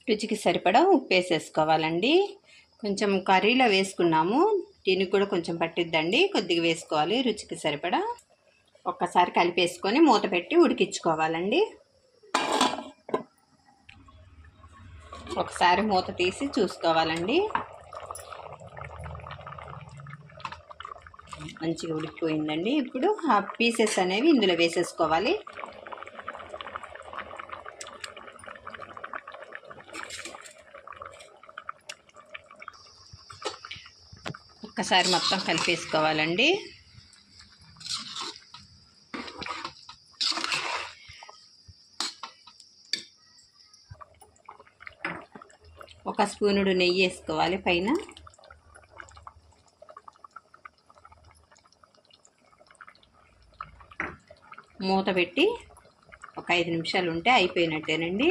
రుచికి సరిపడా ఉప్పు వేసేసుకోవాలండి. కొంచెం కర్రీలో వేసుకున్నాము, దీనికి కూడా కొంచెం పట్టిద్దండి, కొద్దిగా వేసుకోవాలి రుచికి సరిపడా. ఒక్కసారి కలిపేసుకొని మూత పెట్టి ఉడికించుకోవాలండి. ఒకసారి మూత తీసి చూసుకోవాలండి. మంచిగా ఉడికిపోయిందండి. ఇప్పుడు ఆ పీసెస్ అనేవి ఇందులో వేసేసుకోవాలి. ఒక్కసారి మొత్తం కలిపేసుకోవాలండి. ఒక స్పూనుడు నెయ్యి వేసుకోవాలి పైన. మూత పెట్టి ఒక 5 నిమిషాలు ఉంటే అయిపోయినట్టేనండి.